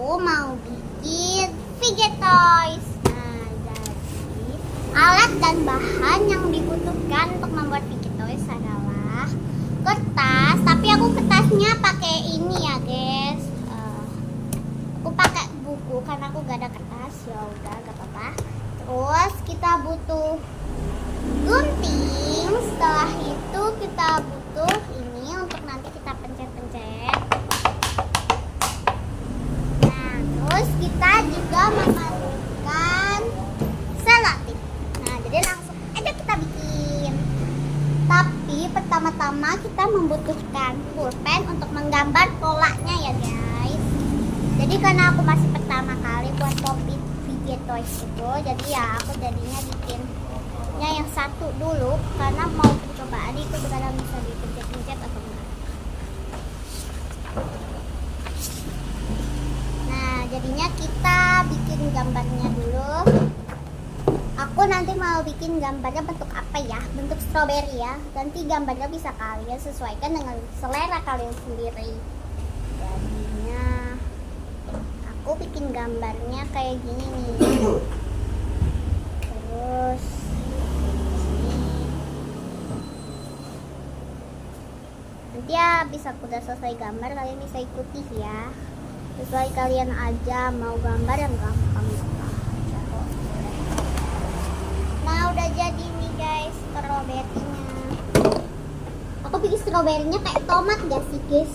aku mau bikin fidget toys. Nah, jadi alat dan bahan yang dibutuhkan untuk membuat fidget toys adalah kertas, tapi aku kertasnya pakai ini ya guys. Aku pakai buku karena aku gak ada kertas. Ya udah, gak apa-apa. Terus kita butuh gunting. Setelah itu kita butuh ini untuk nanti kita pencet-pencet. Nah, terus kita juga memerlukan selotip. Nah, jadi langsung aja kita bikin. Tapi pertama-tama kita membutuhkan pulpen untuk menggambar polanya ya guys. Jadi karena aku masih pertama kali buat Poppy Fidget Toys itu, jadi ya aku jadinya bikinnya yang satu dulu karena mau percobaan itu benar bisa dipencet-pencet atau enggak. Nah, jadinya kita bikin gambarnya dulu. Aku nanti mau bikin gambarnya bentuk apa ya? Bentuk stroberi ya. Nanti gambarnya bisa kalian sesuaikan dengan selera kalian sendiri. Jadinya aku bikin gambarnya kayak gini nih. Terus nanti ya bisa udah selesai gambar kalian bisa ikuti ya. Sesuai kalian aja mau gambar yang gampang. Nah, udah jadi nih guys stroberinya. Aku bikin stroberinya kayak tomat gak sih guys?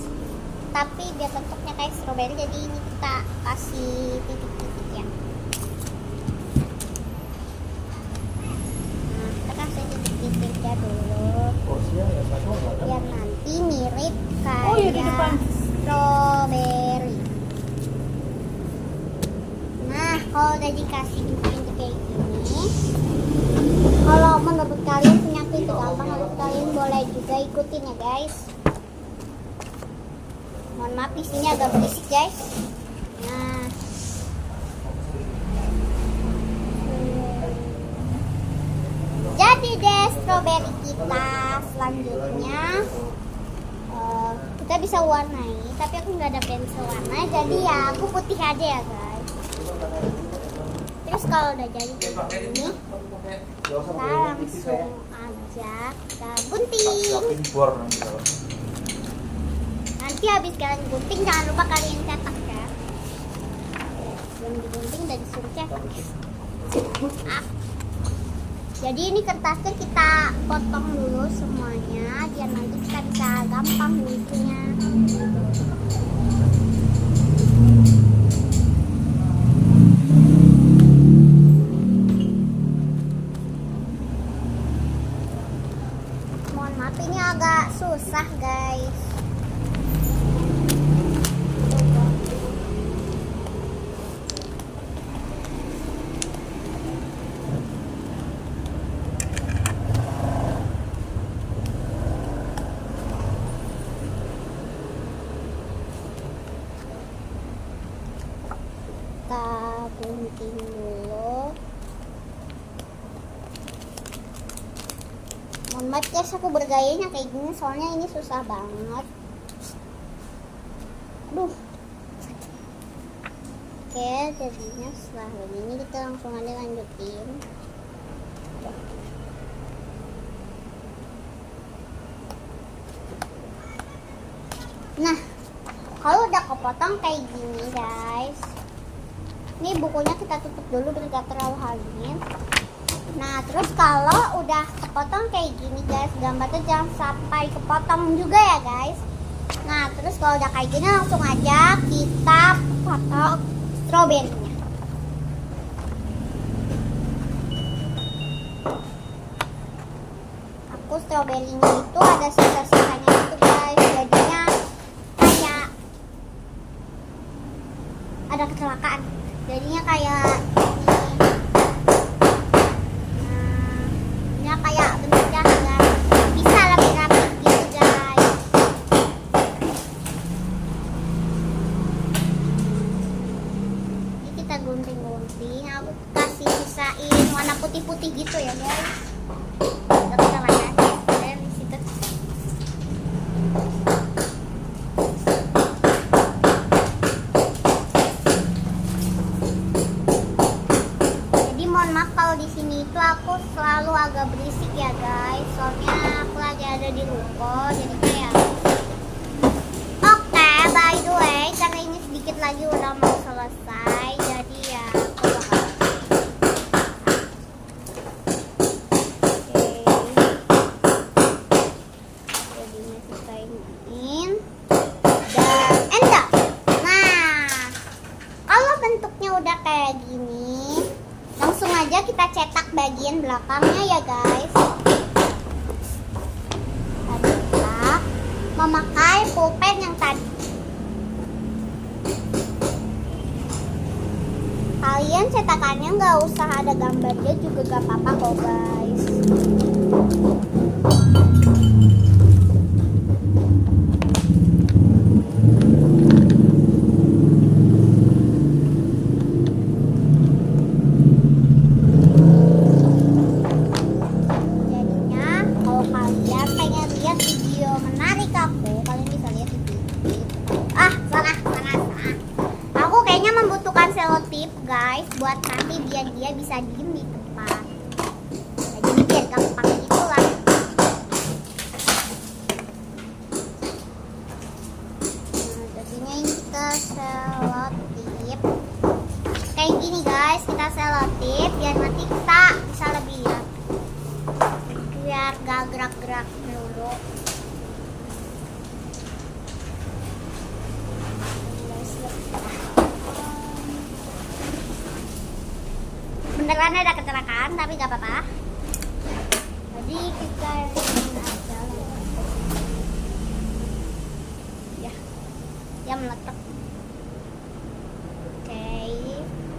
Tapi biar bentuknya kayak stroberi, jadi ini kita kasih titik-titik ya. Nah, kita kasih titik-titiknya dulu biar nanti mirip kayak stroberi. Nah, kalau udah dikasih titik-titik kayak gini, kalau menurut kalian penyapu itu gampang, menurut kalian boleh juga ikutin ya guys. Mohon maaf isinya agak berisik guys. Nah, jadi deh stroberi kita. Selanjutnya kita bisa warnai, tapi aku nggak ada pensil warna, jadi ya aku putih aja ya guys. Terus kalau udah jadi kayak gini, kita langsung aja kita gunting. Nanti habis kalian gunting jangan lupa kalian cetak ya. Belum digunting dan disuruh cetak. Jadi ini kertasnya kita potong dulu semuanya biar nanti kita bisa gampang ngisinya. Mohon maaf ini agak susah guys. Kita gunting dulu. Mohon maaf guys, aku bergayanya kayak gini soalnya ini susah banget. Aduh. Oke, jadinya setelah ini kita langsung aja lanjutin. Nah, kalau udah kepotong kayak gini guys, ini bukunya kita tutup dulu biar gak terlalu halus. Nah, terus kalau udah kepotong kayak gini guys, gambarnya jangan sampai kepotong juga ya guys. Nah, terus kalau udah kayak gini langsung aja kita potong stroberinya. Aku stroberinya itu ada sisa-sisanya itu guys, jadinya kayak ada kecelakaan. Jadinya kayak ini, kayak bentuknya nggak bisa lebih rapi gitu guys. Ini kita gunting-gunting, aku kasih sisain warna putih-putih gitu ya guys. Kita warna dan di situ. belakangnya ya guys. Tadi kita memakai pulpen yang tadi. Kalian cetakannya nggak usah ada gambarnya juga gak apa-apa kok guys. Selotip guys, buat nanti biar dia bisa diem di tempat. Nah, jadi biar gampang gitu lah. Nah, jadinya ini kita selotip kayak gini guys, kita selotip biar nanti kita bisa lebih ya, biar gak gerak-gerak dulu. Beneran ada kecelakaan tapi gak apa-apa. Jadi kita ini aja ya meletak. Oke.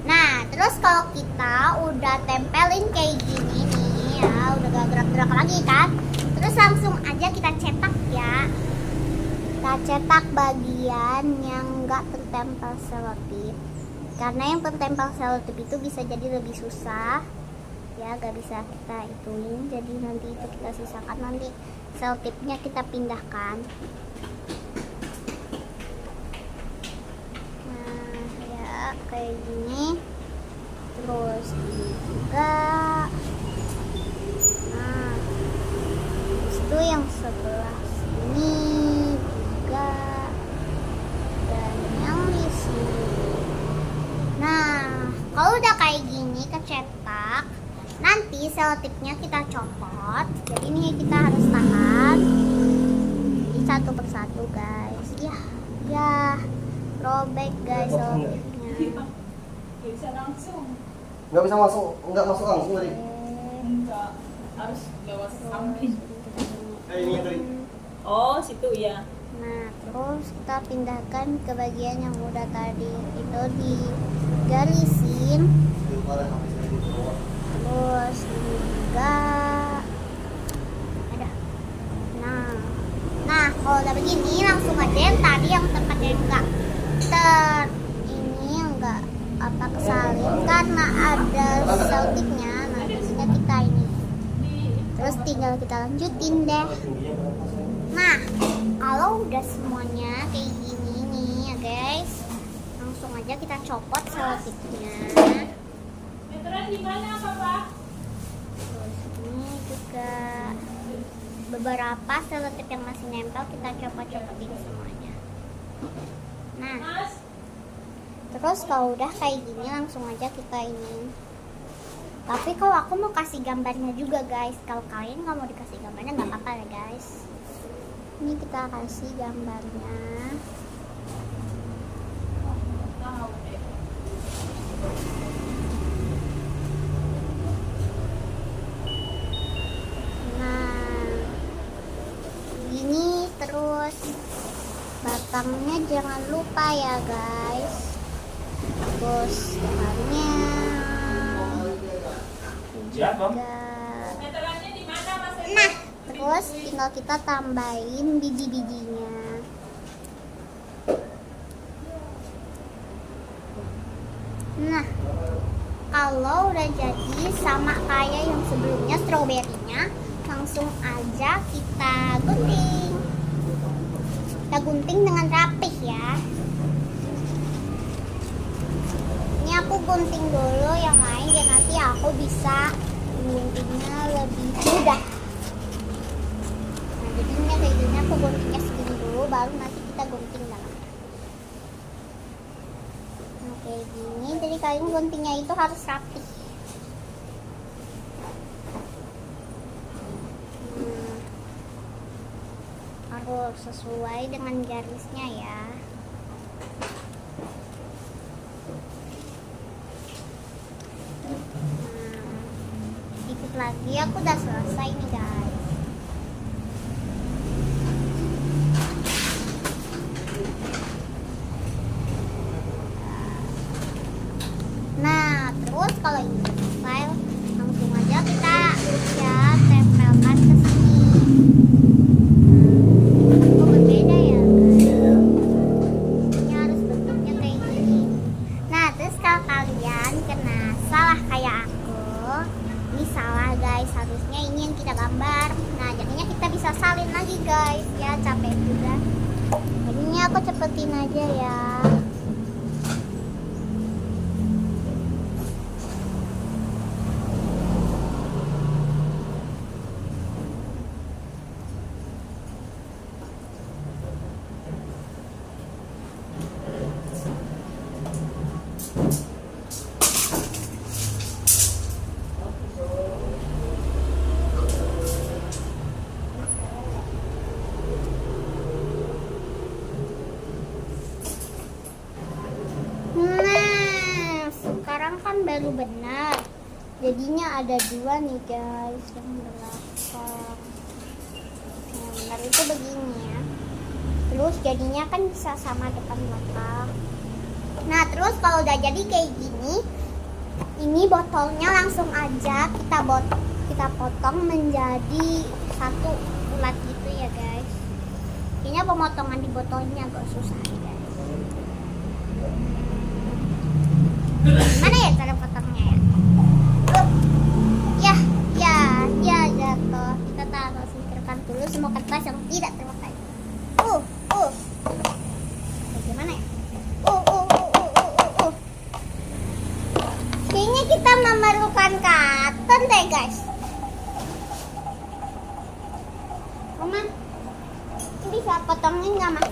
Nah terus kalau kita udah tempelin kayak gini nih ya, udah gak gerak-gerak lagi kan, terus langsung aja kita cetak ya. Kita cetak bagian yang gak tertempel selotip. Karena yang tertempel selotip itu bisa jadi lebih susah ya, gak bisa kita ituin, jadi nanti itu kita sisakan, nanti selotipnya kita pindahkan. Nah ya kayak gini, terus ini juga. Nah terus itu yang sebelah sini juga, dan yang di sini. Nah, kalau udah kayak gini kecetak, nanti selotipnya kita copot. Jadi ini kita harus tahan. Jadi satu persatu guys. Ya, robek guys selotipnya. Nggak bisa langsung. Nggak masuk langsung tadi. Enggak, harus lewat samping. Ini yang tadi. Oh, situ ya. Nah, terus kita pindahkan ke bagian yang udah tadi itu digarisin. Terus ini juga ada. Nah kalau udah begini langsung aja yang tadi yang tempatnya enggak enggak apa kesalin karena ada selotipnya. Nah biasanya kita ini terus tinggal kita lanjutin deh. Nah kalau udah semuanya kayak gini nih ya guys, langsung aja kita copot selotipnya. Meteran di mana, Papa? Terus ini juga beberapa selotip yang masih nempel kita copot-copotin semuanya. Nah, Mas, terus kalau udah kayak gini langsung aja kita ini. Tapi kalau aku mau kasih gambarnya juga guys. Kalau kalian nggak mau dikasih gambarnya nggak apa-apa ya guys. Ini kita kasih gambarnya. tahu deh. Nah, gini terus batangnya jangan lupa ya guys. Terus dahannya Ya, Mam. juga. Meterannya di mana, Mas? Nah, terus tinggal kita tambahin biji-bijinya. Nah, kalau udah jadi sama kayak yang sebelumnya stroberinya, langsung aja kita gunting. Kita gunting dengan rapih ya. Ini aku gunting dulu yang lain dan nanti aku bisa guntingnya lebih mudah. Nah, jadinya kayak gini aku guntingnya segini dulu, baru nanti kita gunting dalam. Nah, kayak gini, jadi kalian guntingnya itu harus rapi. Harus sesuai dengan garisnya ya. Nah, dikit lagi aku udah selesai nih guys. Nah, terus kalau ini selesai, langsung aja kita ya tempelkan ke sini. Oh, berbeda ya guys. Ini harus bentuknya kayak gini. Nah, terus kalau kalian kena salah kayak aku, ini salah guys, harusnya ini yang kita gambar. Nah, jadinya kita bisa salin lagi guys. Ya, capek juga. Jadinya aku cepetin aja ya. Nah, sekarang kan baru benar. Jadinya ada dua nih guys yang belakang. Yang benar itu begini ya. Terus jadinya kan bisa sama depan belakang. Nah, terus kalau udah jadi kayak gini, ini botolnya langsung aja kita potong menjadi satu bulat gitu ya guys. Kayaknya pemotongan di botolnya agak susah nih guys. Mana ya cara potongnya ya? Ya jatuh. Kita taruh singkirkan dulu semua kertas yang tidak terpakai. Bagaimana ya? Kayaknya kita memerlukan karton deh guys. Mama, ini bisa potongin nggak mah?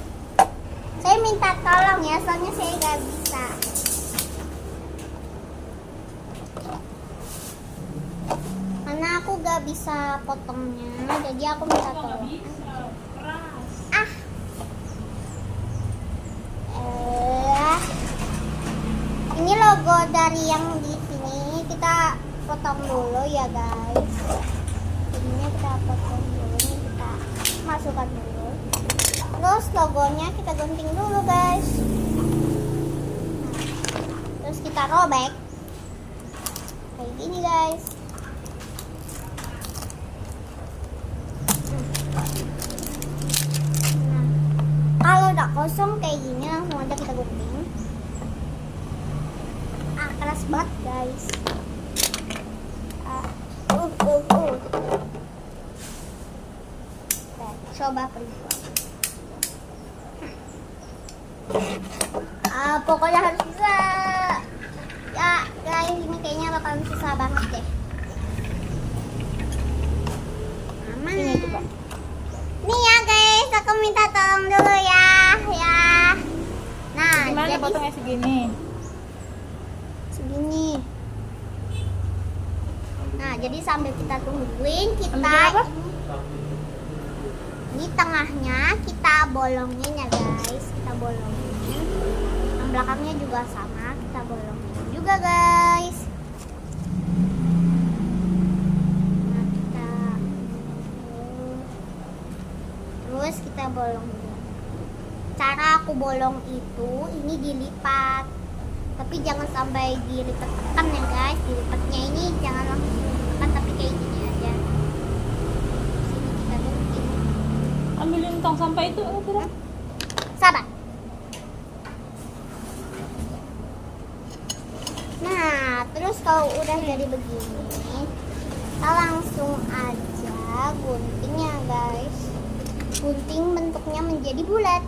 Saya minta tolong ya, soalnya saya nggak bisa. Karena aku nggak bisa potongnya, jadi aku minta Nggak tolong. bisa. Keras. Ini logo dari yang di sini kita potong dulu ya guys. Ini kita potong dulu, ini kita masukkan dulu. Terus logonya kita gunting dulu guys. Terus kita robek kayak gini guys. Nah, kalau udah kosong kayak gini langsung aja kita gunting. Keras banget guys. Coba perempuan. Pokoknya harus bisa. Ya guys, ini kayaknya bakalan susah banget deh. Aman. Nih ya guys, aku minta tolong dulu ya. Nah, Gimana jadi potongnya segini? segini. Nah, jadi sambil kita tungguin, kita Ambil apa? ini tengahnya kita bolongin ya guys, kita bolongin. Yang belakangnya juga sama, kita bolongin juga guys. Nah, terus kita bolongin. Cara aku bolong itu, ini dilipat. Tapi jangan sampai dilipat-lipat ya guys. Dilipatnya ini jangan langsung dilipat, tapi kayak gini aja. Sini kita gunting. Ambilin tong sampah itu. Sabar. Nah, terus kalau udah jadi begini, kita langsung aja gunting ya guys. Gunting bentuknya menjadi bulat.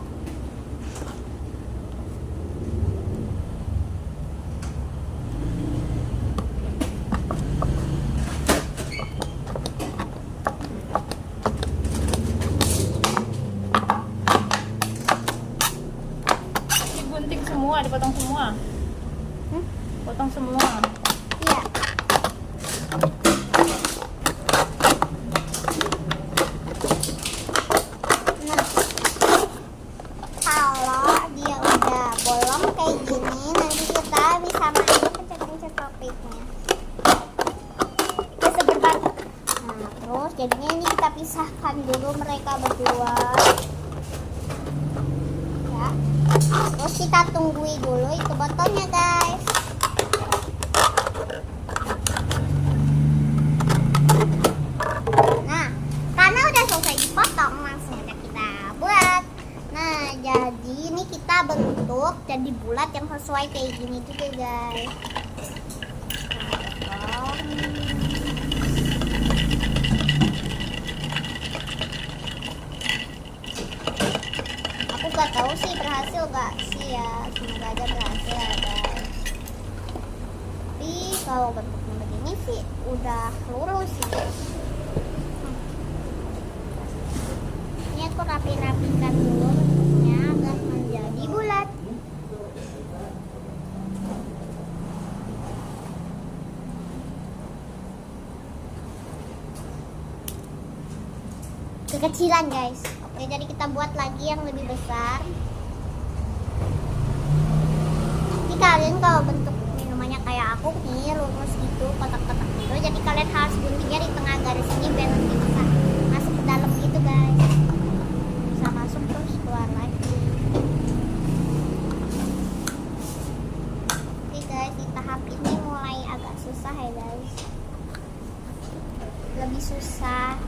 Digunting semua, dipotong semua. Potong semua. Iya. Nah, kalau dia udah bolong kayak gini, nanti kita bisa main pencet-pencet topiknya. Kita seperti jadinya ini kita pisahkan dulu mereka berdua ya. Terus kita tunggui dulu itu botolnya guys. Nah, karena udah selesai dipotong, langsung aja kita buat. Nah, jadi ini kita bentuk jadi bulat yang sesuai kayak gini juga guys. Aku gak tahu sih berhasil gak sih ya, semoga aja berhasil ya guys. Tapi kalau bentuknya begini sih udah lurus sih guys. Ini aku rapi-rapikan dulu bentuknya agar menjadi bulat. Kekecilan guys. Oke, jadi kita buat lagi yang lebih besar. Jadi kalian kalau bentuk minumannya kayak aku nih, lurus gitu, kotak-kotak gitu, jadi kalian harus guntingnya di tengah garis ini biar nanti bisa masuk ke dalam gitu guys. Bisa masuk terus keluar lagi. Oke guys, di tahap ini mulai agak susah ya guys. Lebih susah,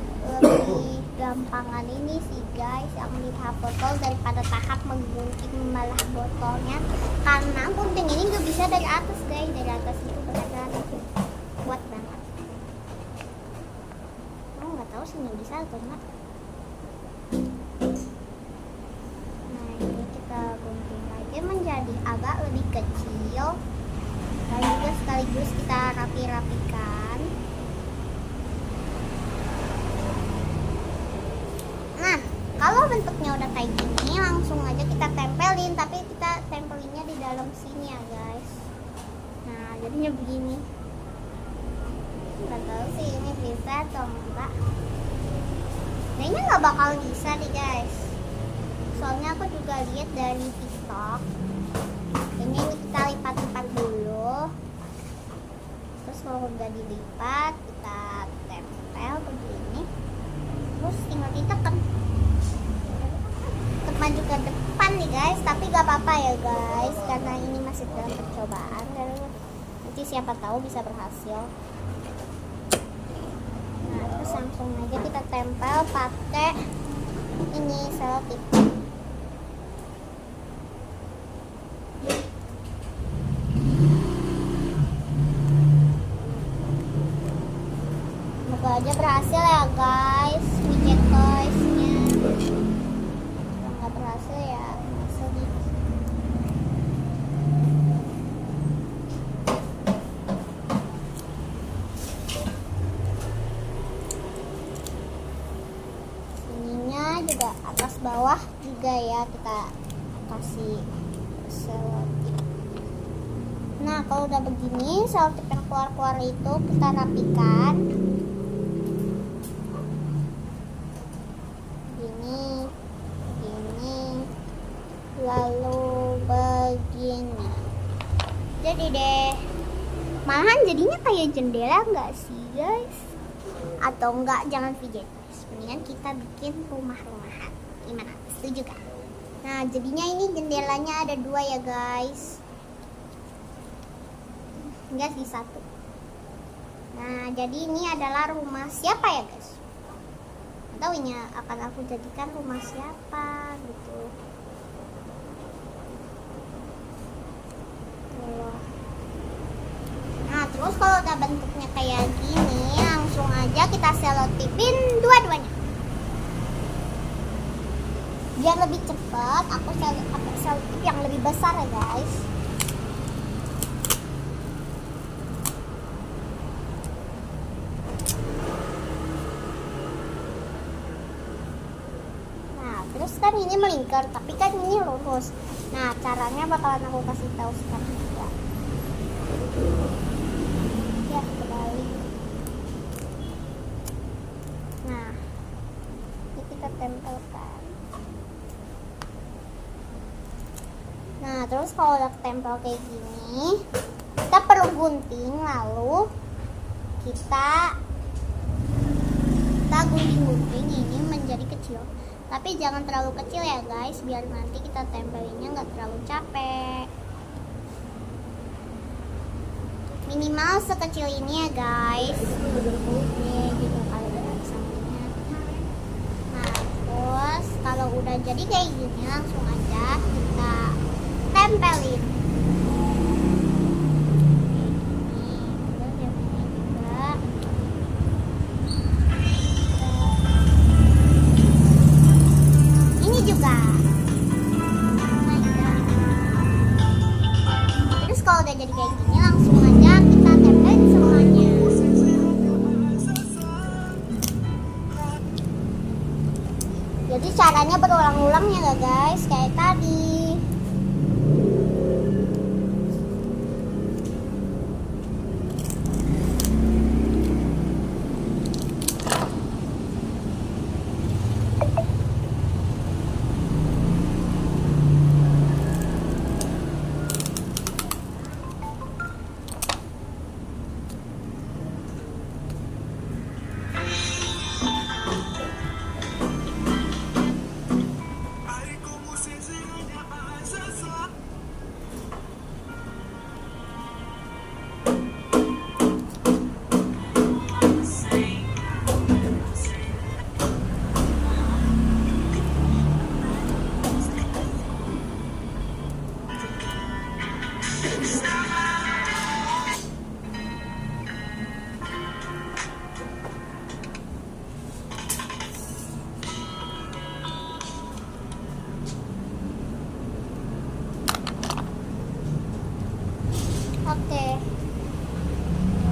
lebih gampangan ini sih guys yang di tahap botol daripada tahap menggunting membelah botolnya, karena gunting ini nggak bisa dari atas guys. Dari atas itu benar-benar kuat banget. Aku nggak tahu sih nggak bisa atau enggak. Nah, ini kita gunting lagi menjadi agak lebih kecil dan juga sekaligus kita rapi-rapikan. Nah, kalau bentuknya udah kayak gini, langsung aja kita tempelin, tapi kita tempelinnya di dalam sini ya guys. Nah, jadinya begini. Nggak tahu sih ini bisa atau enggak. Kayaknya nggak bakal bisa nih guys. Soalnya aku juga lihat dari TikTok. Ini kita lipat-lipat dulu. Terus kalau udah dilipat, kita tempel begini. Terus tinggal ditekan maju ke depan nih guys, tapi gak apa-apa ya guys karena ini masih dalam percobaan dan nanti siapa tahu bisa berhasil. Nah, terus langsung aja kita tempel pakai ini selotip. Semoga aja berhasil ya guys, widget toysnya. Kalau nggak berhasil ya sedih. Sininya juga atas bawah juga ya kita kasih selotip. Nah, kalau udah begini selotip yang keluar-keluar itu kita rapikan. Lalu begini. Jadi deh, malahan jadinya kayak jendela nggak sih guys? Atau enggak, jangan fidget toys. Mendingan kita bikin rumah-rumahan. Gimana? Setuju kan? Nah, jadinya ini jendelanya ada 2 ya guys. Enggak sih, 1. Nah, jadi ini adalah rumah siapa ya guys? Atau ini akan aku jadikan rumah siapa gitu. Nah, terus kalau udah bentuknya kayak gini, langsung aja kita selotipin dua-duanya. Biar lebih cepat, aku pakai selotip yang lebih besar ya guys. Nah, terus kan ini melingkar, tapi kan ini lurus. Nah, caranya bakalan aku kasih tahu sekarang juga. Ya, kebalik. Nah, ini kita tempelkan. Nah, terus kalau udah tempel kayak gini, kita perlu gunting, lalu kita kita gunting-gunting ini menjadi kecil. Tapi jangan terlalu kecil ya guys, biar nanti kita tempelinnya nggak terlalu capek. Minimal sekecil ini ya guys. Nih gitu kalau udah sampingnya. Nah terus kalau udah jadi kayak gini langsung aja kita tempelin. Ini juga. Terus kalau udah jadi kayak gini langsung aja kita tempelin semuanya. Jadi caranya berulang-ulang ya guys, kayak tadi. Oke.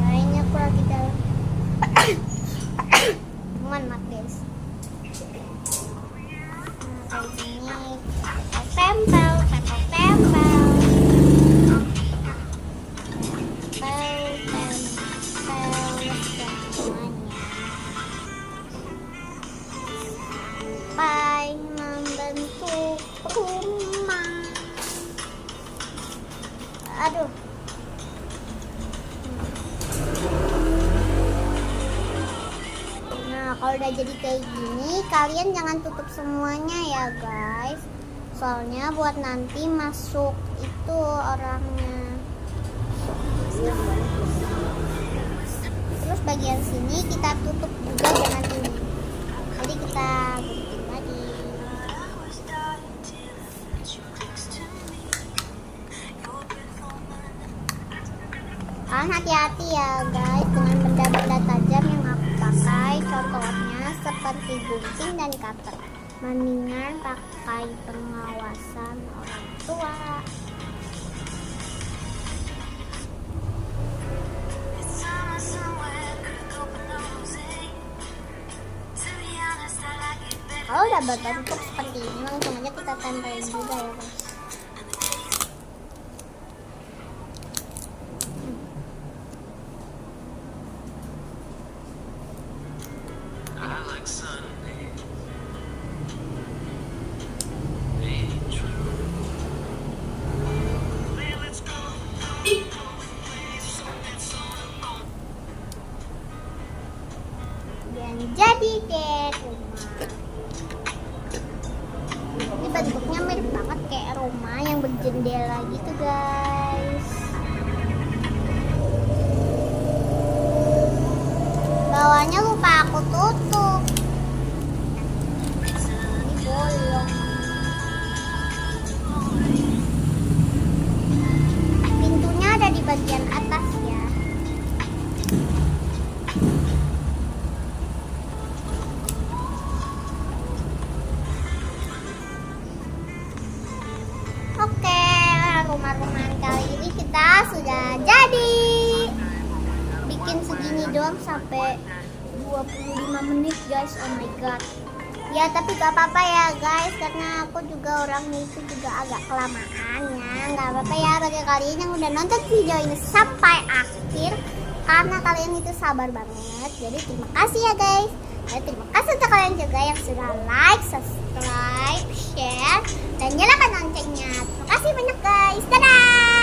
Lainnya kurang di dalam. Mohon maaf guys. Nah, kayak gini kita tempel. Sampai membentuk rumah. Aduh. Nah, kalau udah jadi kayak gini, kalian jangan tutup semuanya ya guys. Soalnya buat nanti masuk itu orangnya. Terus bagian sini kita tutup juga dengan ini. Jadi kita gunting lagi. Kalian hati-hati ya guys dengan benda-benda tajam yang aku pakai. Contohnya seperti gunting dan cutter. Mendingan pakai pengawasan orang tua. Kalau udah berbentuk seperti ini langsung aja kita tempelin juga ya guys. Dan jadi deh rumah. Ini bentuknya mirip banget kayak rumah yang berjendela gitu guys. Bawahnya lupa aku tutup. Ini bolong. Pintunya ada di bagian atas ya. Oke, rumah-rumahan kali ini kita sudah jadi. Bikin segini doang sampai 25 menit guys. Oh my god. Ya tapi gak apa-apa ya guys, karena aku juga orangnya itu juga agak kelamaan ya. Gak apa-apa ya bagi kalian yang udah nonton video ini sampai akhir, karena kalian itu sabar banget. Jadi terima kasih ya guys. Dan terima kasih untuk kalian juga yang sudah like, subscribe, share, dan nyalakan loncengnya. Terima kasih banyak guys. Dadah.